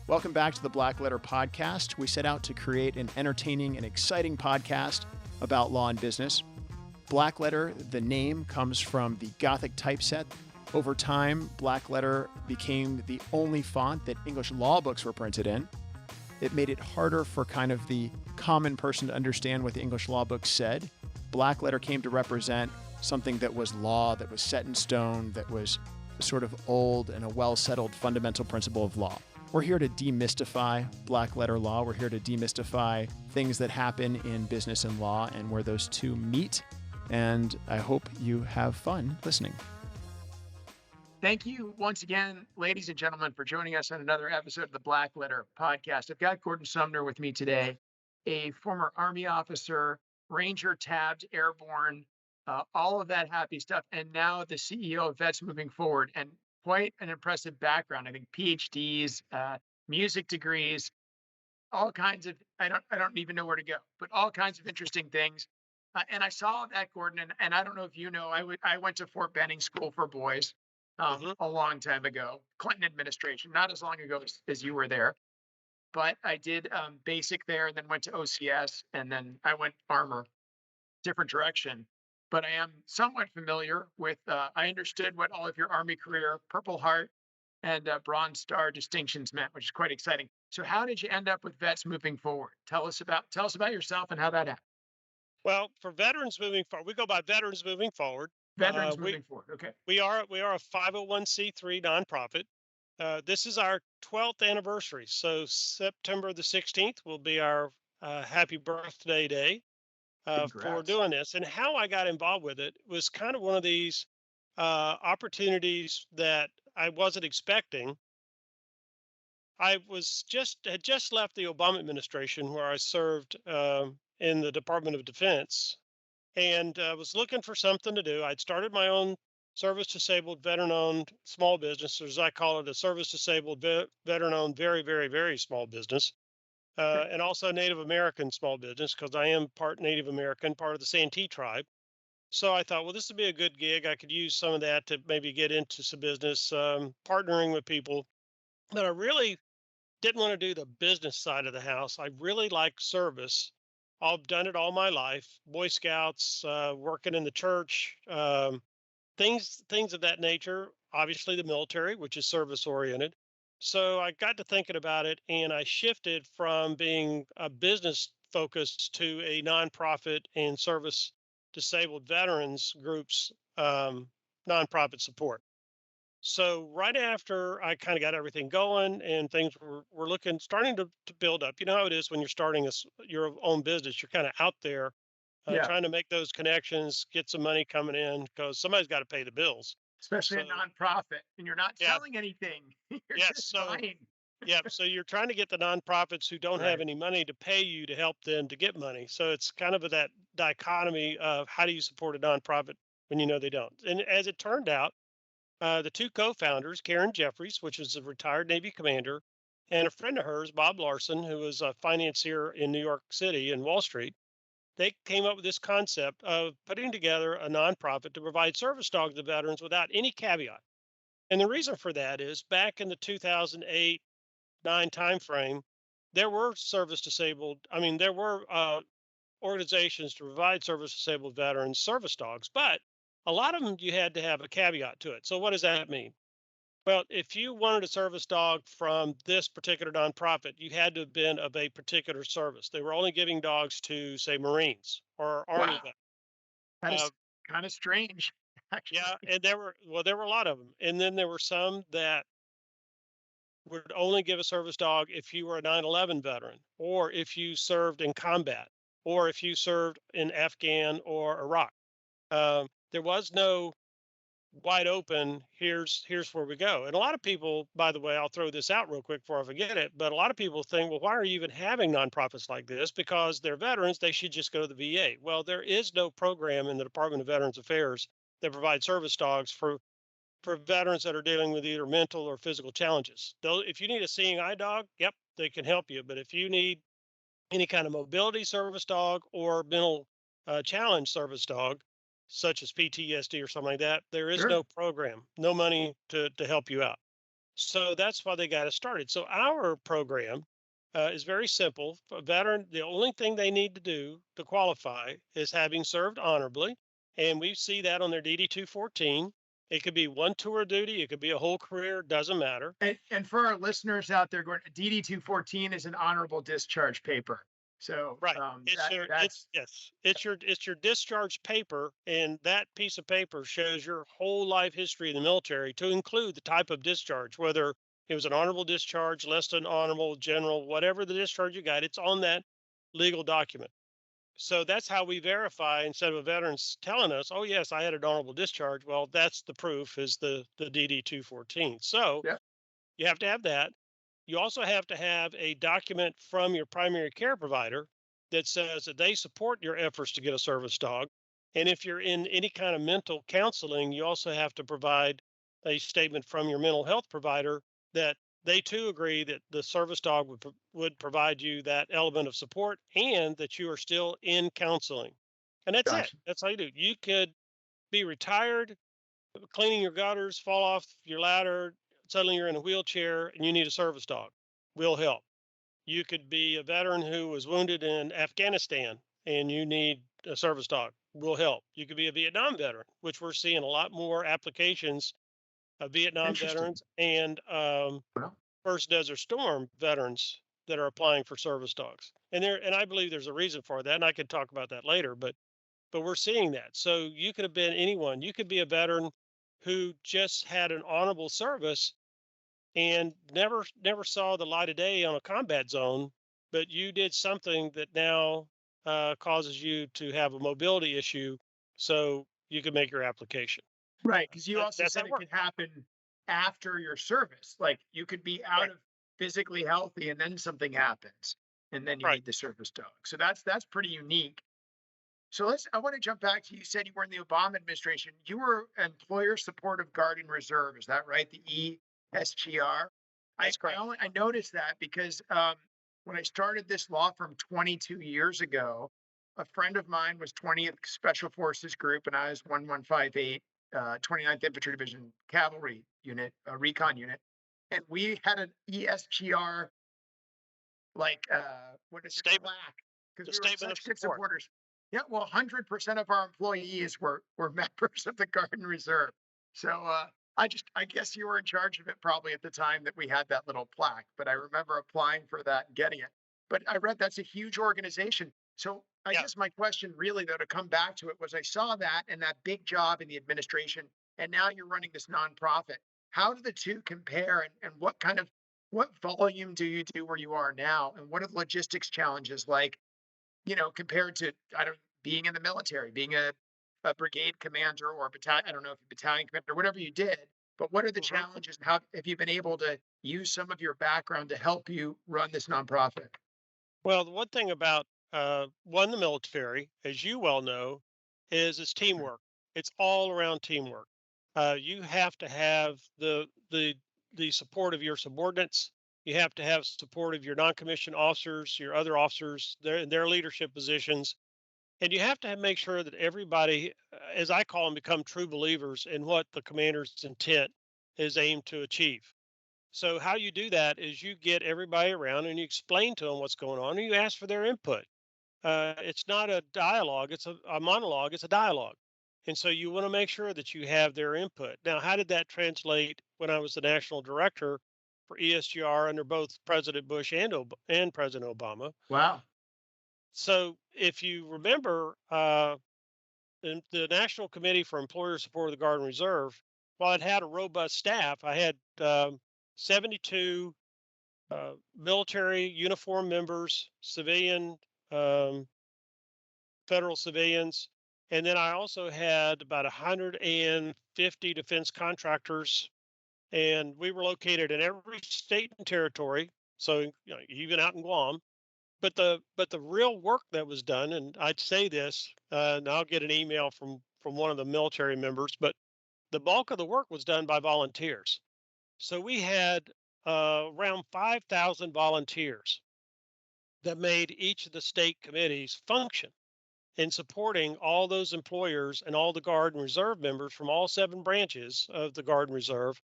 Welcome back to the Blackletter podcast. We set out to create an entertaining and exciting podcast about law and business. Blackletter, the name, comes from the Gothic typeset. Over time, Blackletter became the only font that English law books were printed in. It made it harder for kind of the common person to understand what the English law books said. Blackletter came to represent something that was law, that was set in stone, that was sort of old and a well-settled fundamental principle of law. We're here to demystify black-letter law. We're here to demystify things that happen in business and law and where those two meet. And I hope you have fun listening. Thank you once again, ladies and gentlemen, for joining us on another episode of the Blackletter podcast. I've got Gordon Sumner with me today, a former Army officer, Ranger, tabbed, airborne, all of that happy stuff, and now the CEO of Vets Moving Forward. And quite an impressive background. I think PhDs, music degrees, all kinds of, I don't even know where to go, but all kinds of interesting things. And I saw that, Gordon, and I don't know if you know, I went to Fort Benning School for Boys a long time ago, Clinton administration, not as long ago as you were there. But I did basic there and then went to OCS and then I went armor, different direction. But I am somewhat familiar with, I understood what all of your Army career, Purple Heart and Bronze Star distinctions meant, which is quite exciting. So how did you end up with Vets Moving Forward? Tell us about yourself and how that happened. Well, for Veterans Moving Forward, we go by Veterans Moving Forward. Veterans Moving Forward, okay. We are a 501c3 nonprofit. This is our 12th anniversary. So September the 16th will be our happy birthday day for doing this. And how I got involved with it was kind of one of these opportunities that I wasn't expecting. I had just left the Obama administration where I served in the Department of Defense and was looking for something to do. I'd started my own service disabled veteran owned small business, or as I call it, a service disabled veteran owned very, very, very small business. And also Native American small business because I am part Native American, part of the Santee tribe. So I thought, well, this would be a good gig. I could use some of that to maybe get into some business, partnering with people. But I really didn't want to do the business side of the house. I really like service. I've done it all my life. Boy Scouts, working in the church, things of that nature. Obviously, the military, which is service oriented. So I got to thinking about it and I shifted from being a business focused to a nonprofit and service disabled veterans groups nonprofit support. So right after I kind of got everything going and things were starting to build up. You know how it is when you're starting your own business, you're kind of out there trying to make those connections, get some money coming in because somebody's got to pay the bills. Especially a nonprofit, and you're not selling anything. You're just buying. So you're trying to get the nonprofits who don't have any money to pay you to help them to get money. So it's kind of that dichotomy of how do you support a nonprofit when you know they don't. And as it turned out, the two co-founders, Karen Jeffries, which is a retired Navy commander, and a friend of hers, Bob Larson, who was a financier in New York City and Wall Street, they came up with this concept of putting together a nonprofit to provide service dogs to veterans without any caveat. And the reason for that is back in the 2008-9 timeframe, there were there were organizations to provide service disabled veterans service dogs, but a lot of them you had to have a caveat to it. So what does that mean? Well, if you wanted a service dog from this particular nonprofit, you had to have been of a particular service. They were only giving dogs to, say, Marines or Army vets. That is kind of strange, actually. Yeah, and there were a lot of them. And then there were some that would only give a service dog if you were a 9/11 veteran, or if you served in combat, or if you served in Afghan or Iraq. There was no wide open, here's where we go. And a lot of people, by the way, I'll throw this out real quick before I forget it, but a lot of people think, well, why are you even having nonprofits like this? Because they're veterans, they should just go to the VA. Well, there is no program in the Department of Veterans Affairs that provides service dogs for veterans that are dealing with either mental or physical challenges. Though if you need a seeing eye dog, yep, they can help you. But if you need any kind of mobility service dog or mental challenge service dog, such as PTSD or something like that, there is no program, no money to help you out. So that's why they got us started. So our program is very simple. A veteran, the only thing they need to do to qualify is having served honorably. And we see that on their DD 214. It could be one tour of duty, it could be a whole career, doesn't matter. And for our listeners out there, Gordon, DD 214 is an honorable discharge paper. So Right. It's your that's it's your discharge paper, and that piece of paper shows your whole life history in the military to include the type of discharge, whether it was an honorable discharge, less than honorable, general, whatever the discharge you got, it's on that legal document. So that's how we verify instead of a veteran's telling us, oh yes, I had an honorable discharge. Well, that's the proof is the DD 214. So yeah. you have to have that. You also have to have a document from your primary care provider that says that they support your efforts to get a service dog. And if you're in any kind of mental counseling, you also have to provide a statement from your mental health provider that they too agree that the service dog would provide you that element of support and that you are still in counseling. And that's it. Gotcha. That's all you do. You could be retired, cleaning your gutters, fall off your ladder, suddenly you're in a wheelchair and you need a service dog. We'll help. You could be a veteran who was wounded in Afghanistan and you need a service dog. We'll help. You could be a Vietnam veteran, which we're seeing a lot more applications of Vietnam Interesting. veterans and Well, First Desert Storm veterans that are applying for service dogs. And I believe there's a reason for that, and I could talk about that later. But we're seeing that. So you could have been anyone. You could be a veteran who just had an honorable service and never saw the light of day on a combat zone, but you did something that now causes you to have a mobility issue, so you can make your application. right, because you also That's how said it it works. could happen after your service. Like you could be out Right, of physically healthy and then something happens and then you right. need the service dog. So that's pretty unique. So I want to jump back to you said you were in the Obama administration. You were employer supportive guard and reserve. Is that right? The ESGR. That's correct. I noticed that because when I started this law firm 22 years ago, a friend of mine was 20th Special Forces Group and I was 1158 29th Infantry Division Cavalry Unit, recon unit. And we had an ESGR like what is it, Statement, plaque because the we were statement of such good support. supporters. Yeah, well, 100% of our employees were members of the Guard and Reserve. So I guess you were in charge of it probably at the time that we had that little plaque. But I remember applying for that and getting it. But I read that's a huge organization. So I Yeah. guess my question really though to come back to it was I saw that and that big job in the administration, and now you're running this nonprofit. How do the two compare, and what volume do you do where you are now? And what are the logistics challenges like, compared to, I don't, being in the military, being a brigade commander or a battalion, I don't know if you're battalion commander, whatever you did, but what are the Mhm. challenges and how have you been able to use some of your background to help you run this nonprofit? Well, the one thing about one, the military, as you well know, is it's teamwork. It's all around teamwork. You have to have the support of your subordinates. You have to have support of your non-commissioned officers, your other officers, their leadership positions, and you have to make sure that everybody, as I call them, become true believers in what the commander's intent is aimed to achieve. So how you do that is you get everybody around and you explain to them what's going on and you ask for their input. It's not a dialogue, it's a monologue, it's a dialogue. And so you want to make sure that you have their input. Now, how did that translate when I was the national director for ESGR under both President Bush and President Obama? Wow. So if you remember, the National Committee for Employer Support of the Guard and Reserve, while it had a robust staff, I had 72 military uniform members, civilian, um, federal civilians, and then I also had about 150 defense contractors, and we were located in every state and territory, so even out in Guam. But the real work that was done, and I'd say this, and I'll get an email from one of the military members, but the bulk of the work was done by volunteers. So we had around 5,000 volunteers that made each of the state committees function in supporting all those employers and all the Guard and Reserve members from all 7 branches of the Guard and Reserve.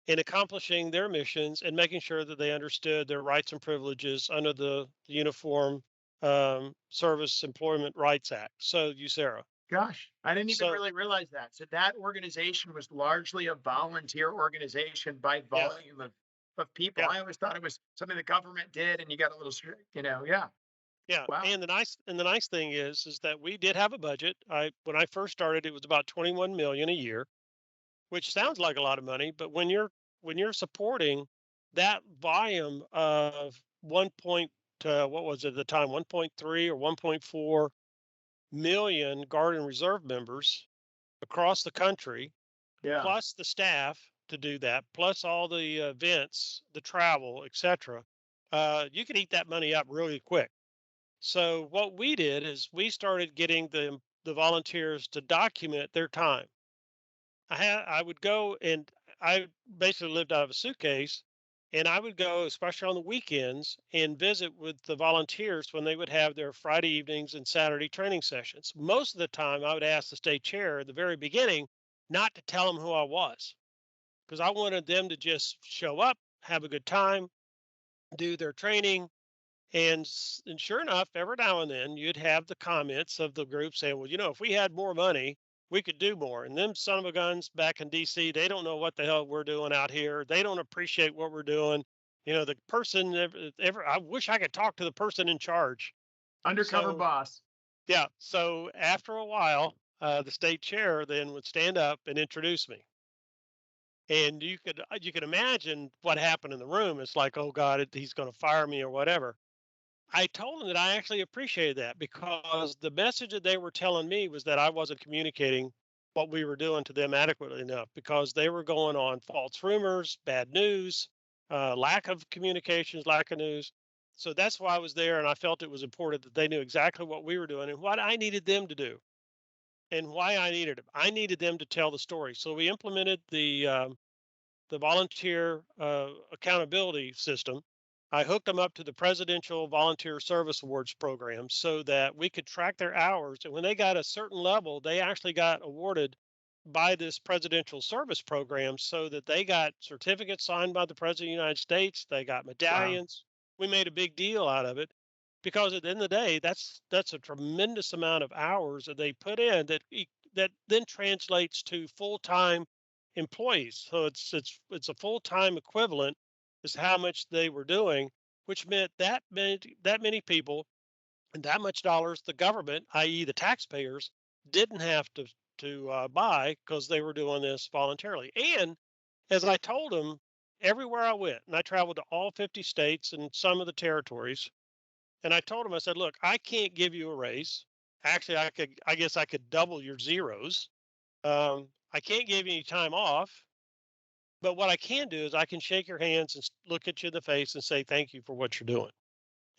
in accomplishing their missions and making sure that they understood their rights and privileges under the Uniform Service Employment Rights Act. So USERA. Gosh, I didn't even So really realize that. So that organization was largely a volunteer organization by yeah, volume of people. yeah, I always thought it was something the government did, and you got a little strict, yeah. yeah. Wow. And the nice thing is that we did have a budget. I When I first started, it was about 21 million a year, which sounds like a lot of money, but when you're supporting that volume of 1 point, what was it at the time, 1.3 or 1.4 million Guard and Reserve members across the country, Yeah. plus the staff to do that, plus all the events, the travel, etc., you can eat that money up really quick. So what we did is we started getting the volunteers to document their time. I would go, and I basically lived out of a suitcase, and I would go, especially on the weekends, and visit with the volunteers when they would have their Friday evenings and Saturday training sessions. Most of the time, I would ask the state chair at the very beginning not to tell them who I was, because I wanted them to just show up, have a good time, do their training, and sure enough, every now and then you'd have the comments of the group saying, "Well, if we had more money, we could do more." And them son of a guns back in D.C., they don't know what the hell we're doing out here. They don't appreciate what we're doing. The person I wish I could talk to the person in charge. Undercover So boss. yeah, so after a while, the state chair then would stand up and introduce me. And you could imagine what happened in the room. It's like, oh God, he's going to fire me or whatever. I told them that I actually appreciated that, because the message that they were telling me was that I wasn't communicating what we were doing to them adequately enough, because they were going on false rumors, bad news, lack of communications, lack of news. So that's why I was there. And I felt it was important that they knew exactly what we were doing and what I needed them to do and why I needed them. I needed them to tell the story. So we implemented the volunteer accountability system. I hooked them up to the Presidential Volunteer Service Awards program so that we could track their hours. And when they got a certain level, they actually got awarded by this presidential service program, so that they got certificates signed by the President of the United States. They got Wow. medallions. We made a big deal out of it, because at the end of the day, that's a tremendous amount of hours that they put in, that then translates to full-time employees. So it's a full-time equivalent is how much they were doing, which meant that many people and that much dollars the government, i.e., the taxpayers, didn't have to buy, because they were doing this voluntarily. And as I told them, everywhere I went, and I traveled to all 50 states and some of the territories, and I told them, I said, look, I can't give you a raise. Actually, I guess I could double your zeros. I can't give you any time off. But what I can do is I can shake your hands and look at you in the face and say thank you for what you're doing.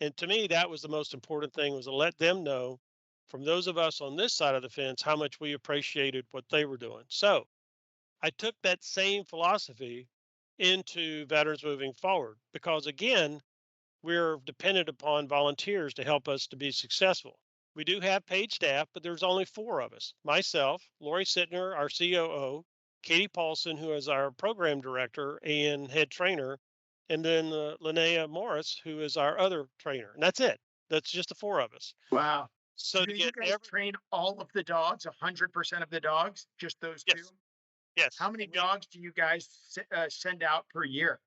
And to me, that was the most important thing, was to let them know, from those of us on this side of the fence, how much we appreciated what they were doing. So I took that same philosophy into veterans moving forward, because again, we're dependent upon volunteers to help us to be successful. We do have paid staff, but there's only four of us: myself, Lori Sittner, our COO, Katie Paulson, who is our program director and head trainer, and then Linnea Morris, who is our other trainer. And that's it. That's just the four of us. Wow. So to Do you get guys every, train all of the dogs, 100% of the dogs, just those two? yes, How yes. many dogs do you guys send out per year?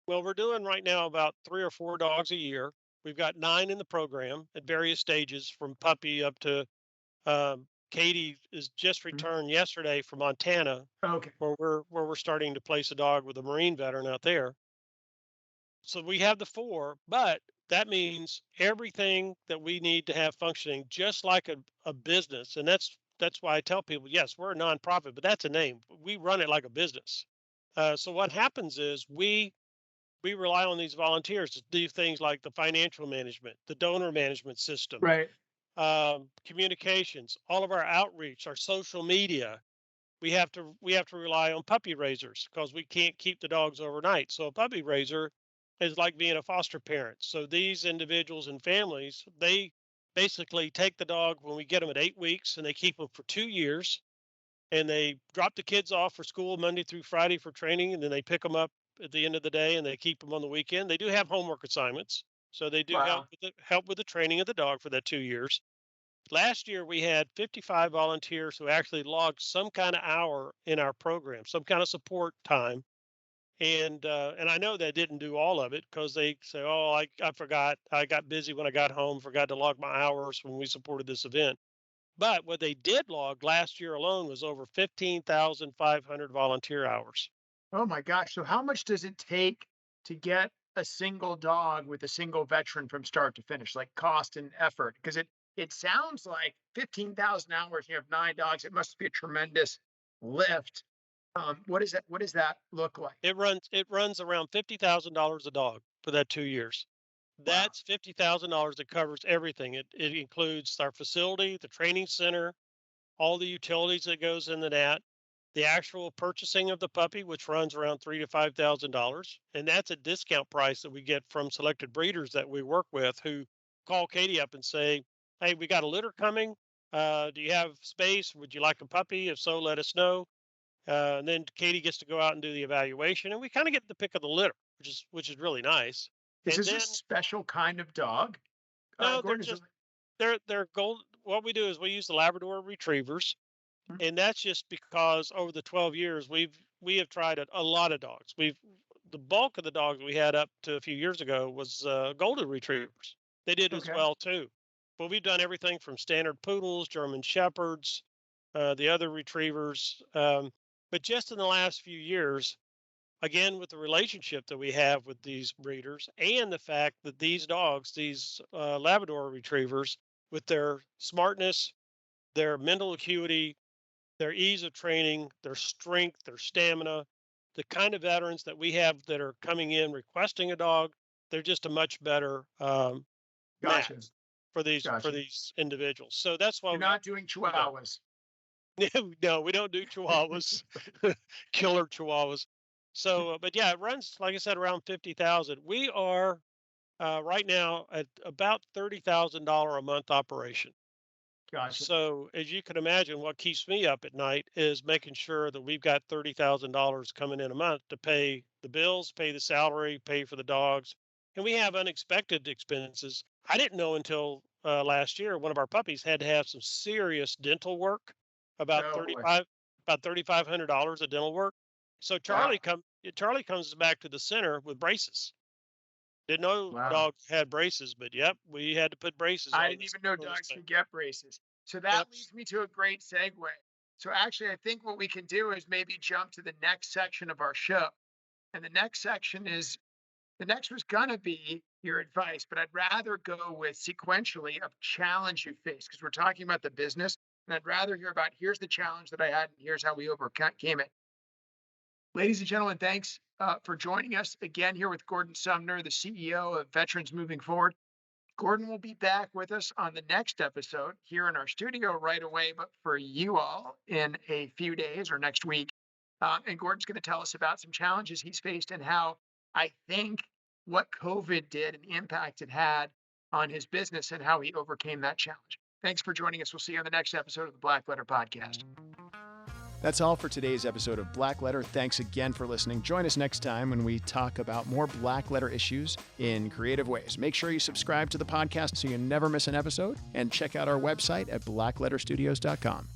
Well, we're doing right now about 3 or 4 dogs a year. We've got 9 in the program at various stages, from puppy up to Katie is just Mhm. returned yesterday from Montana, Okay. where we're starting to place a dog with a Marine veteran out there. So we have the four, but that means everything that we need to have functioning just like a business. And that's why I tell people, yes, we're a nonprofit, but that's a name. We run it like a business. So what happens is we rely on these volunteers to do things like the financial management, the donor management system, Right. communications, all of our outreach, our social media. We have to rely on puppy raisers, because we can't keep the dogs overnight. So a puppy raiser is like being a foster parent. So these individuals and families, they basically take the dog when we get them at 8 weeks, and they keep them for 2 years. and they drop the kids off for school Monday through Friday for training, and then they pick them up at the end of the day and they keep them on the weekend. They do have homework assignments, so they do Wow. help with the training of the dog for that 2 years. Last year, we had 55 volunteers who actually logged some kind of hour in our program, some kind of support time. And I know they didn't do all of it because they say, "Oh, I forgot. I got busy when I got home. Forgot to log my hours when we supported this event." But what they did log last year alone was over 15,500 volunteer hours. Oh my gosh. So how much does it take to get a single dog with a single veteran from start to finish, like cost and effort? Because it sounds like 15,000 hours, you have 9 dogs. It must be a tremendous lift. What does that look like? It runs around $50,000 a dog for that 2 years. Wow. That's $50,000 that covers everything. It includes our facility, the training center, all the utilities that goes into that, the actual purchasing of the puppy, which runs around $3,000 to $5,000, and that's a discount price that we get from selected breeders that we work with who call Katie up and say, "Hey, we got a litter coming. Do you have space? Would you like a puppy? If so, let us know." And then Katie gets to go out and do the evaluation, and we kind of get the pick of the litter, which is really nice. Is And this a then special kind of dog? no, they're Gordon, is it just they're gold. What we do is we use the Labrador retrievers, like, and that's just because over the 12 years we have tried a lot of dogs. The bulk of the dogs we had up to a few years ago was golden retrievers. They did as okay. well too, but we've done everything from standard poodles, German shepherds, the other retrievers. But just in the last few years, again with the relationship that we have with these breeders and the fact that these dogs, these Labrador retrievers, with their smartness, their mental acuity, their ease of training, their strength, their stamina, the kind of veterans that we have that are coming in requesting a dog, they're just a much better match Gotcha. for these Gotcha. individuals. So that's why You're we have not doing the dog. chihuahuas. No, we don't do Chihuahuas, killer Chihuahuas. So, but yeah, it runs like I said around 50,000. We are right now at about $30,000 a month operation. Gotcha. So, as you can imagine, what keeps me up at night is making sure that we've got $30,000 coming in a month to pay the bills, pay the salary, pay for the dogs. And we have unexpected expenses. I didn't know until last year one of our puppies had to have some serious dental work, about Oh boy. 35 about $3,500 of dental work. So Wow. Charlie comes back to the center with braces. Didn't know Wow. dogs had braces, but yep, we had to put braces I on didn't even know this dogs thing. could get braces. So that Yep. leads me to a great segue. So actually, I think what we can do is maybe jump to the next section of our show. And the next section is the next was gonna be your advice, but I'd rather go with sequentially of challenge you face because we're talking about the business, and I'd rather hear about here's the challenge that I had and here's how we overcame it. Ladies and gentlemen, thanks for joining us again here with Gordon Sumner, the CEO of Veterans Moving Forward. Gordon will be back with us on the next episode here in our studio right away, but for you all in a few days or next week. And Gordon's going to tell us about some challenges he's faced and how I think what COVID did and the impact it had on his business and how he overcame that challenge. Thanks for joining us. We'll see you on the next episode of the Blackletter Podcast. That's all for today's episode of Blackletter. Thanks again for listening. Join us next time when we talk about more Blackletter issues in creative ways. Make sure you subscribe to the podcast so you never miss an episode, and check out our website at blackletterstudios.com.